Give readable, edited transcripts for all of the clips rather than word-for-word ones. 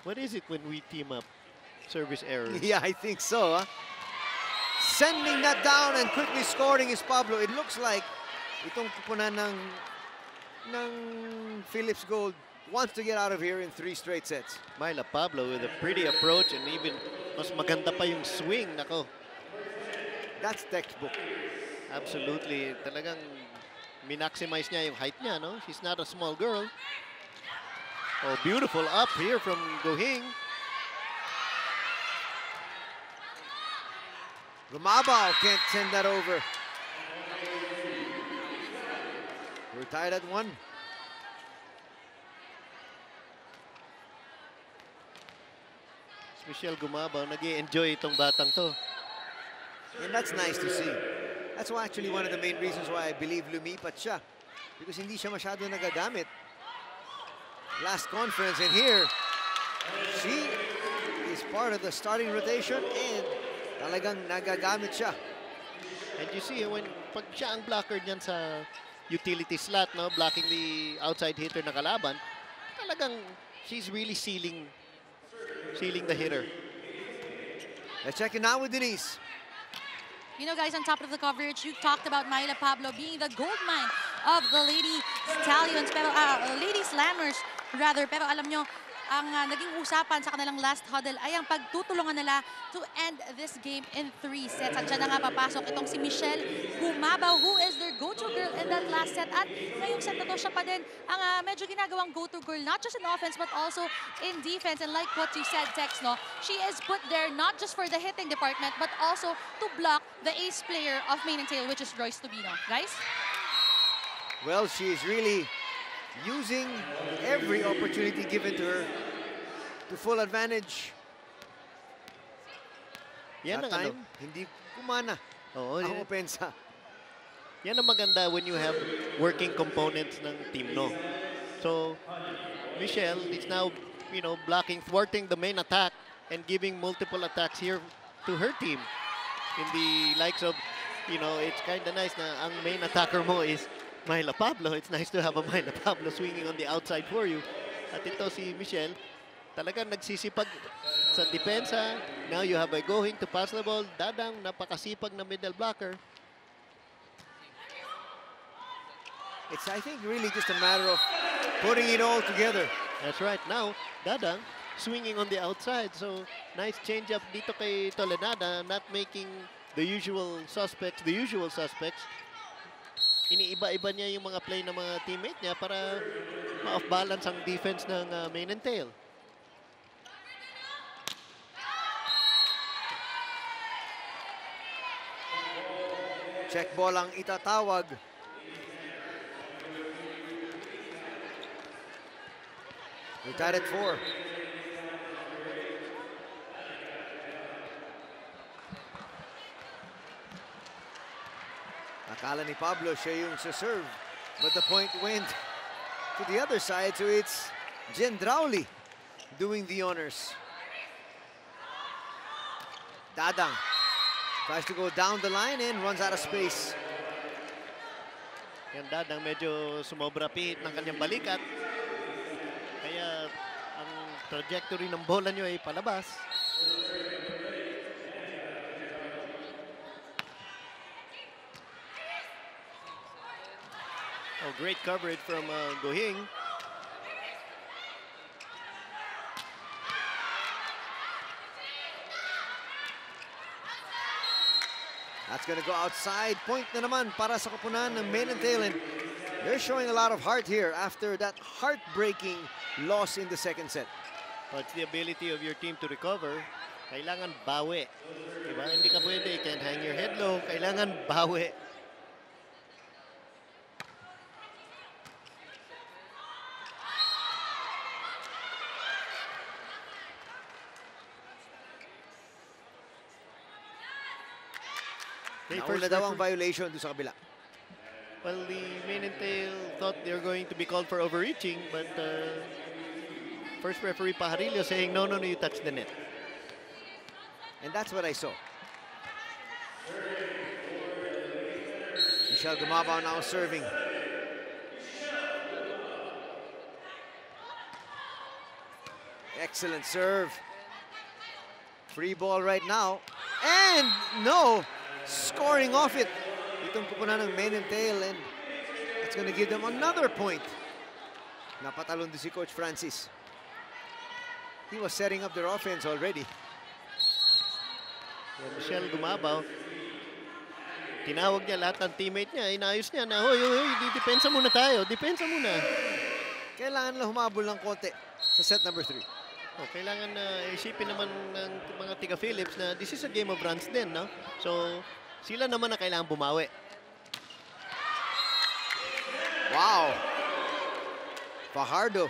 What is it when we team up? Service errors. Yeah, I think so. Huh? Sending that down and quickly scoring is Pablo. It looks like itong kupunan ng Philips Gold wants to get out of here in 3 straight sets. Myla Pablo with a pretty approach and even mas maganda pa yung swing. Nako. That's textbook. Absolutely. Talagang minaximize niya yung height niya, no? She's not a small girl. Oh, beautiful up here from Gohing. Gumabao can't send that over. We're tied at 1. Michelle Gumabao, nag-i-enjoy itong batang to. And that's nice to see. That's actually one of the main reasons why I believe lumipat siya. Because hindi siya masyado nagagamit. Last conference, and here, she is part of the starting rotation and talagang nagagamit siya. And you see, when pag siya ang blocker niyan sa utility slot, no, blocking the outside hitter na kalaban, talagang she's really sealing the hitter. Let's check it now with Denise. You know, guys, on top of the coverage, you talked about Myla Pablo being the gold mine of the Lady Stallions, pero Lady Slammers, rather. Pero alam nyo, ang naging usapan sa kanilang last huddle ay ang pagtutulungan nila to end this game in 3 sets. At dyan na nga papasok itong si Michelle Gumabao, who is their go-to girl in that last set. At ngayong set na to, siya pa din ang medyo ginagawang go-to girl, not just in offense, but also in defense. And like what you said, Tex, no, she is put there not just for the hitting department, but also to block the ace player of Mane and Tail, which is Royce Tubino. Guys? Well, she is really using every opportunity given to her to full advantage. Yan That ang time, hindi kumana ang opensa. Yan ang maganda when you have working components ng team, no? So, Michelle is now, you know, thwarting the main attack and giving multiple attacks here to her team. In the likes of, you know, it's kind of nice na ang main attacker mo is Myla Pablo. It's nice to have a Myla Pablo swinging on the outside for you. At ito si Michelle, talagang nagsisipag sa depensa. Now you have a Gohing to pass the ball. Dadang, napakasipag na middle blocker. It's, I think, really just a matter of putting it all together. That's right. Now, Dadang swinging on the outside. So, nice change-up dito kay Tolenada, not making the usual suspects. Iniiba-iba niya yung mga play ng mga teammate niya para ma-off-balance ang defense ng Mane and Tail. Check ball ang itatawag. We're tied at 4. Akala ni Pablo siya yung serve, but the point went to the other side, so it's Jen Drowley doing the honors. Dadang tries to go down the line and runs out of space. Yan, Dadang medyo sumobra pihit ng kanyang balikat. Kaya ang trajectory ng bola nyo ay palabas. Oh, great coverage from Gohing. That's going to go outside. Point na naman para sa koponan ng Mane and Tail. They're showing a lot of heart here after that heartbreaking loss in the second set. Well, it's the ability of your team to recover. Kailangan bawi. Diba? Hindi ka pwede. You can't hang your head low. Kailangan bawi. Nauna daw ang violation doon sa kabila. Well, the Mane and Tail thought they were going to be called for overreaching, but first referee Pajarillo saying, no, you touched the net. And that's what I saw. Michelle Gumabao now serving. Excellent serve. Free ball right now. And no! Scoring off it. Itong kupunan ng main and tail, and it's gonna give them another point. Napatalon din si Coach Francis. He was setting up their offense already. Michelle gumabaw. Tinawag niya lahat ng teammate niya. Inayos niya na, hoy, depensa muna tayo. Depensa muna. Kailangan lang humabol ng konti sa set number 3. Oh, kailangan na isipin naman ng mga tiga-Philips na this is a game of runs din, no? So, sila naman na kailangan bumawi. Wow! Fajardo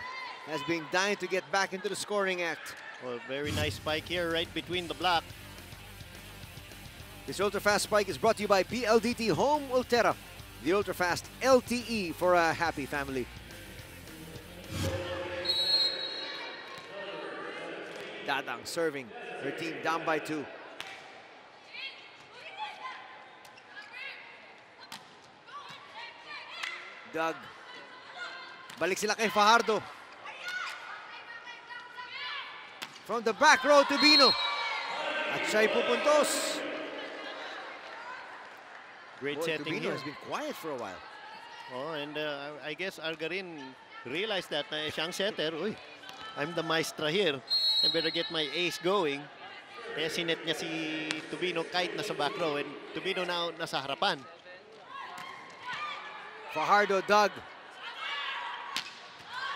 has been dying to get back into the scoring act. Well, very nice spike here right between the block. This ultra-fast spike is brought to you by PLDT Home Ultera, the ultra-fast LTE for a happy family. Dadang serving, their team down by 2. Doug. Balik sila kay Fajardo. From the back row to Bino. At siya'y pupuntos. Great Boy, setting Tubino here. has been quiet for a while. Oh, and I guess Algarin realized that na siyang setter, uy, I'm the maestra here. I better get my ace going. Kaya sinet niya si Tubino kahit nasa back row, and Tubino now nasa harapan. Fajardo, Doug.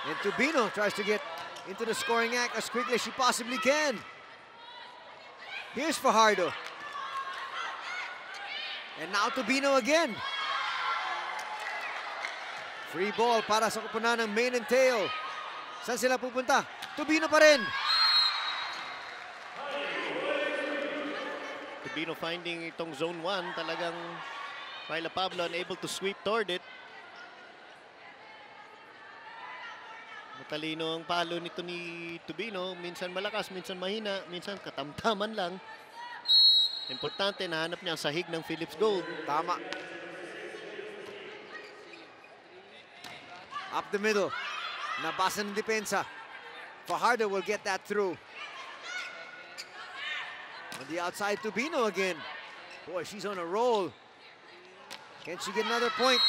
And Tubino tries to get into the scoring act as quickly as she possibly can. Here's Fajardo. And now Tubino again. Free ball para sa kupunan ng main and tail. Saan sila pupunta? Tubino pa rin. Tubino finding itong zone 1, talagang Myla Pablo unable to sweep toward it. Matalino ang palo nito ni Tubino. Minsan malakas, minsan mahina, minsan katamtaman lang. Importante, nahanap niya ang sahig ng Philips Gold. Tama. Up the middle. Nabasa ng depensa. Fajardo will get that through. On the outside, Tubino again. Boy, she's on a roll. Can she get another point?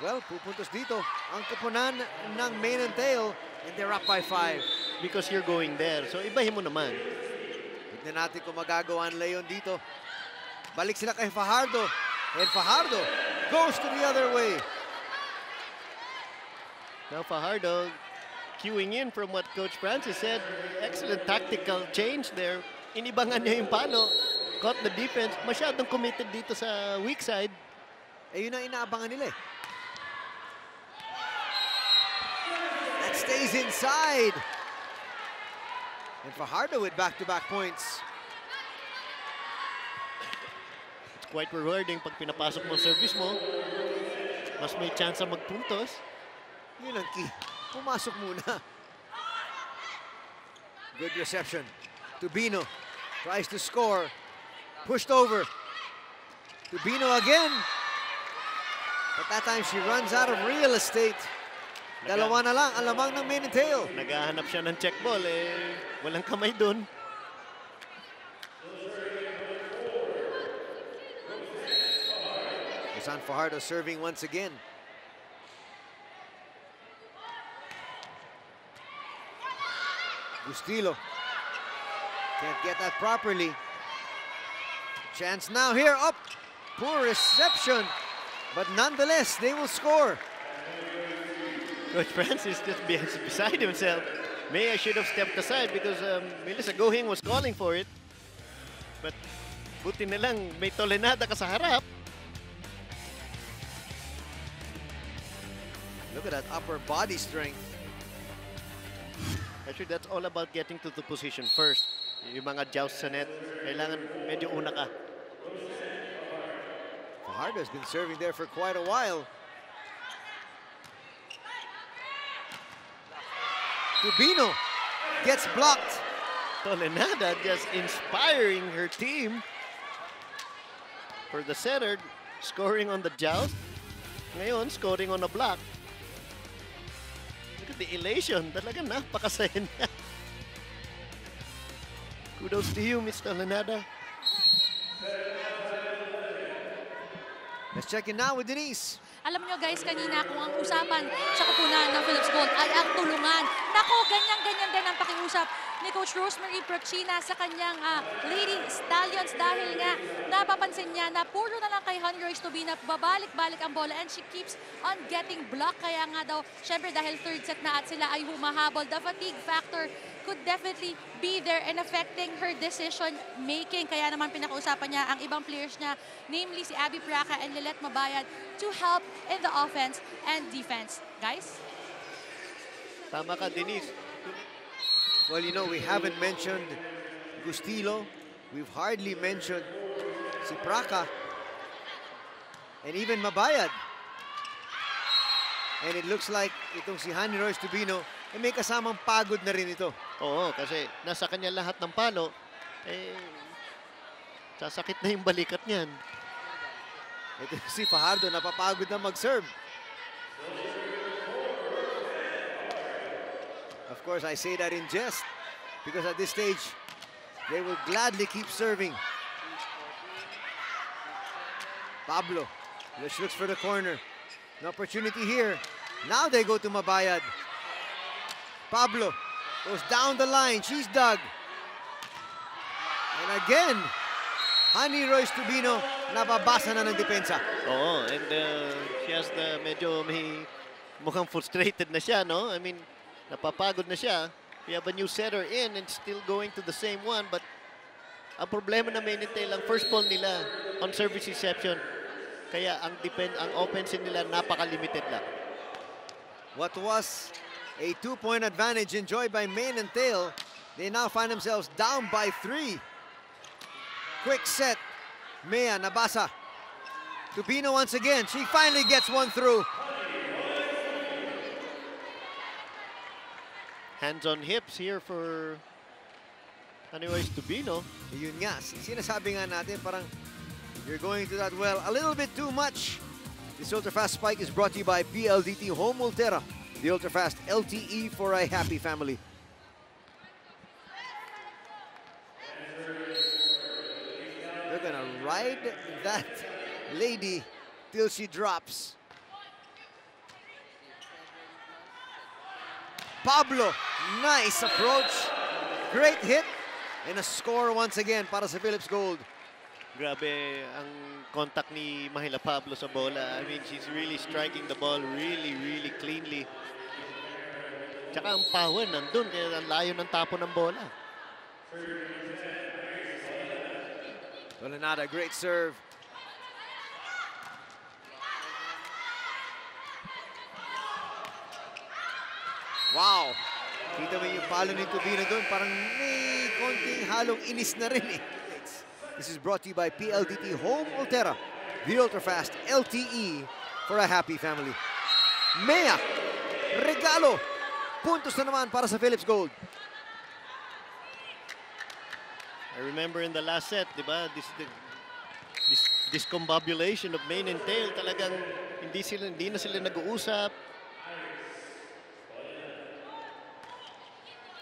Well, pupuntos dito ang kupunan ng main and tail, and they're up by 5. Because you're going there. So ibahin mo naman. Tignan natin kung magagawa ang Leon dito. Balik sila kay Fajardo. And Fajardo goes to the other way. Now Fajardo queuing in from what Coach Francis said. Excellent tactical change there. Inibangan niya yung palo. Caught the defense. Masyadong committed dito sa weak side. Eh, yun ang inaabangan nila eh. That stays inside. And Fajardo with back-to-back points. It's quite rewarding pag pinapasok mo ang service mo. Mas may chance na magpuntos. Yun ang key. Pumasok muna. Good reception. Tubino tries to score. Pushed over. Tubino again. But that time she runs out of real estate. Dalawa na lang ang lamang ng main and tail. Naghahanap siya ng check ball. Eh, walang kamay dun. San Fajardo serving once again. Bustillo can't get that properly. Chance now here, up. Poor reception, but nonetheless, they will score. Coach Francis just beside himself. May I should have stepped aside because Melissa Gohing was calling for it. But buti na lang may Tolenada ka sa harap. Look at that upper body strength. Actually, that's all about getting to the position first. Yung mga joust sa net, kailangan medyo una ka. Fajardo has been serving there for quite a while. Tubino gets blocked. Tolenada just inspiring her team for the center, scoring on the joust. Ngayon, scoring on a block. 'Look at the elation. Talagang napakasaya niya. Kudos to you, Mr. Lanada. Let's check in now with Denise. Alam nyo guys, kanina kung ang usapan sa kupunan ng Philips Gold ay ang tulungan. Nako, ganyan-ganyan din ang pakiusap ni Coach Rosemary Prochina sa kanyang Lady Stallions dahil nga napapansin niya na puro na lang kay Honey Royce Tubina babalik-balik ang bola and she keeps on getting blocked. Kaya nga daw, syempre dahil third set na at sila ay humahabol, the fatigue factor could definitely be there and affecting her decision making. Kaya naman pinakausapan niya ang ibang players niya, namely si Abby Praca and Lilet Mabayad, to help in the offense and defense. Guys? Tama ka, Denise. Well, you know, we haven't mentioned Gustilo. We've hardly mentioned si Praca. And even Mabayad. And it looks like itong si Honey Royce Tubino, may kasamang pagod na rin ito. Oo, kasi nasa kanya lahat ng palo. Sasakit na yung balikat niyan. Ito si Fajardo, napapagod na mag-serve. Of course, I say that in jest because at this stage, they will gladly keep serving. Pablo, which looks for the corner. An opportunity here. Now they go to Mabayad. Pablo goes down the line. She's dug. And again, Honey Royce Tubino, napabasa na ng depensa. Oo, and she has medyo mukhang frustrated na siya, no? I mean, napapagod na siya. We have a new setter in and still going to the same one. But ang problema na Mainintail, ang first ball nila on service reception. Kaya ang offensive nila napaka-limited lang. What was a 2-point advantage enjoyed by Mainintail, they now find themselves down by 3. Quick set. Mea nabasa. Tubino once again. She finally gets one through. Hands on hips here for Honey Royce Tubino. Yun nga, sinasabi nga natin parang you're going to that well a little bit too much. This Ultrafast Spike is brought to you by PLDT Home Ultera, the Ultrafast LTE for a happy family. They're gonna ride that lady till she drops. Pablo, nice approach. Great hit. And a score once again para sa Philips Gold. Grabe ang contact ni Mahila Pablo sa bola. I mean, she's really striking the ball really, really cleanly. Tsaka ang power nandun, kaya ang layo ng tapo ng bola. Lanada, great serve. Wow! Kita mo yung palo ni Tubino doon, parang may konting halong inis na rin eh. This is brought to you by PLDT Home Ultera, the Ultrafast LTE for a happy family. Mea, regalo! Puntos na naman para sa Philips Gold. I remember in the last set, di ba? This discombobulation of Mainintail, talagang hindi na sila nag-uusap.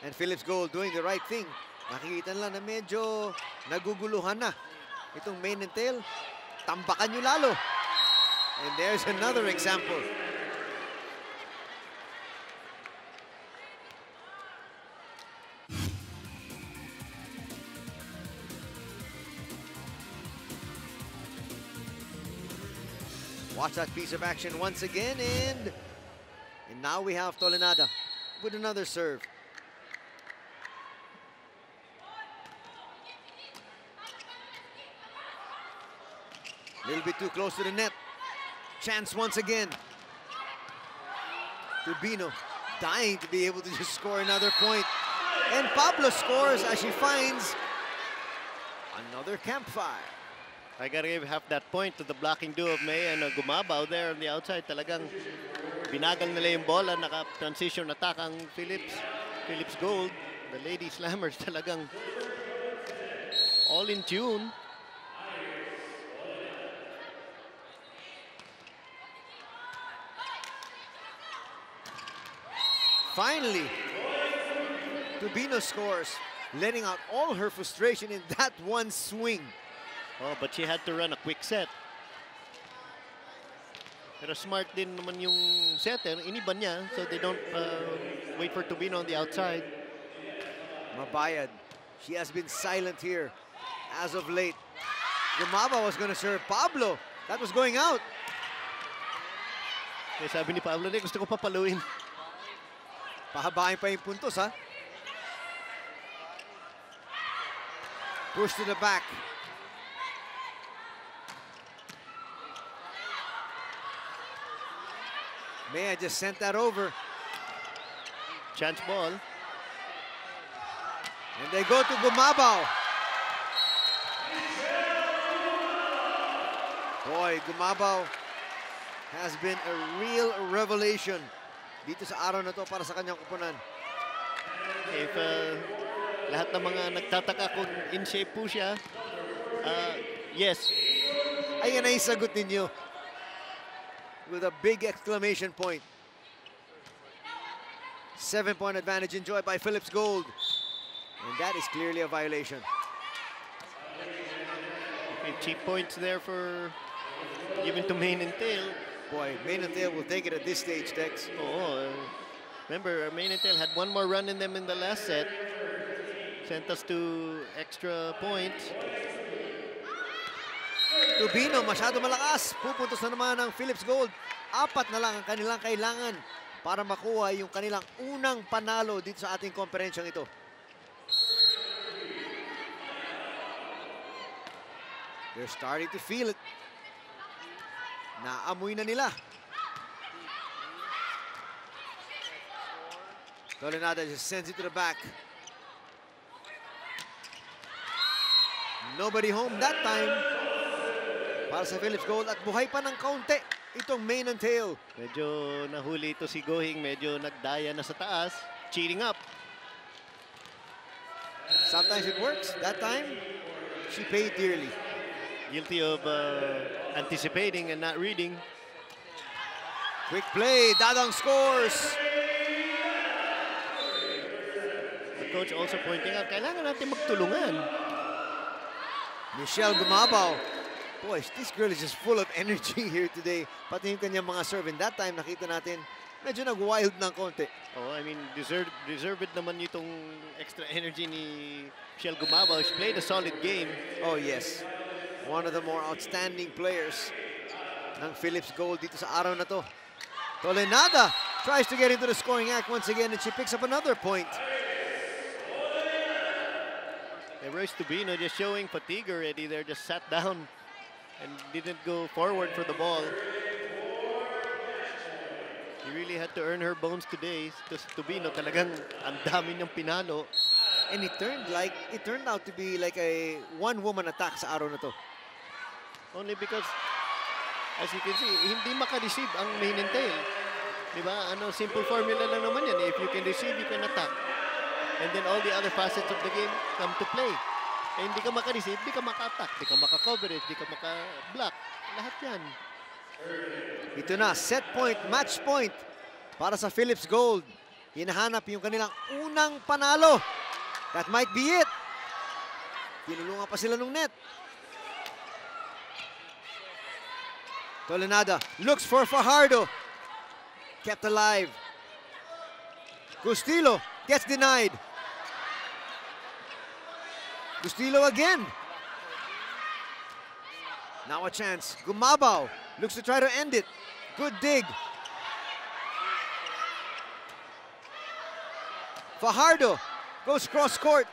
And Philips Gold doing the right thing. Nakikita lang na medyo naguguluhan na itong Mainintail. Tambakan nyo lalo. And there's another example. Watch that piece of action once again, and now we have Tolenada with another serve. A little bit too close to the net. Chance once again. Tubino dying to be able to just score another point. And Pablo scores as she finds another campfire. I gotta give half that point to the blocking duo of May and Gumabaw there on the outside. Talagang binagal nila yung bola, naka-transition attack ang Philips Gold. The Lady Slammers talagang all in tune. Finally, Tubino scores. letting out all her frustration in that one swing. Oh, but she had to run a quick set. Pero smart din naman yung setter. Iniban niya so they don't wait for Tubino on the outside. Mabayad, she has been silent here as of late. Gumaba was going to serve Pablo. That was going out. Eh, sabi ni Pablo, gusto ko papaluin. Pahabain pa yung puntos, ha? Push to the back. May I just sent that over. Chance ball. And they go to Gumabao. Boy, Gumabao has been a real revelation dito sa araw na to para sa kanyang kupunan. If lahat ng mga nagtataka kung in shape po siya, yes. Ayan na yung sagot ninyo. With a big exclamation point. 7-point advantage enjoyed by Philips Gold. And that is clearly a violation. Okay, cheap points there for given to Main and Tail. Boy, Main and Tail will take it at this stage, Tex. Oo. Remember, Main and Tail had one more run in them in the last set. Sent us to extra points. Tubino, masyado malakas. Pupuntos na naman ang Philips Gold. 4 na lang ang kanilang kailangan para makuha yung kanilang unang panalo dito sa ating komperensyang ito. They're starting to feel it. Naamoy na nila. Tolenada just sends it to the back. Nobody home that time para sa Philips Gold at buhay pa ng kaunti itong Main and Tail. Medyo nahuli ito si Gohing. Medyo nagdaya na sa taas. Cheating up. Sometimes it works. That time, she paid dearly. Guilty of anticipating and not reading. Quick play. Dadang scores. The coach also pointing out, kailangan natin magtulungan. Michelle Gumabao. Boy, this girl is just full of energy here today. Pati yung kanyang mga serve. And that time, nakita natin, medyo nag-wild ng konti. Oh, I mean, deserved naman itong extra energy ni Michelle Gumabao. She played a solid game. Oh, yes. One of the more outstanding players ng Philips Gold dito sa araw na to. Tolenada tries to get into the scoring act once again, and she picks up another point. And Royce Tubino just showing fatigue already there, just sat down and didn't go forward for the ball. He really had to earn her bones today because Tubino talagang ang dami niyang pinalo. And it turned out to be like a one-woman attack sa araw na to. Only because, as you can see, hindi maka-receive ang Main and Tail. Diba? Simple formula lang naman yan. If you can receive, you can attack. And then all the other facets of the game come to play. Eh, hindi ka maka-receive, hindi ka maka-attack, hindi ka maka-coverage, hindi ka maka-block. Lahat yan. Ito na, set point, match point para sa Philips Gold. Hinahanap yung kanilang unang panalo. That might be it. Tinulungan pa sila nung net. Tolenada looks for Fajardo. Kept alive. Gustilo gets denied. Gustilo again. Now a chance. Gumabao looks to try to end it. Good dig. Fajardo goes cross court.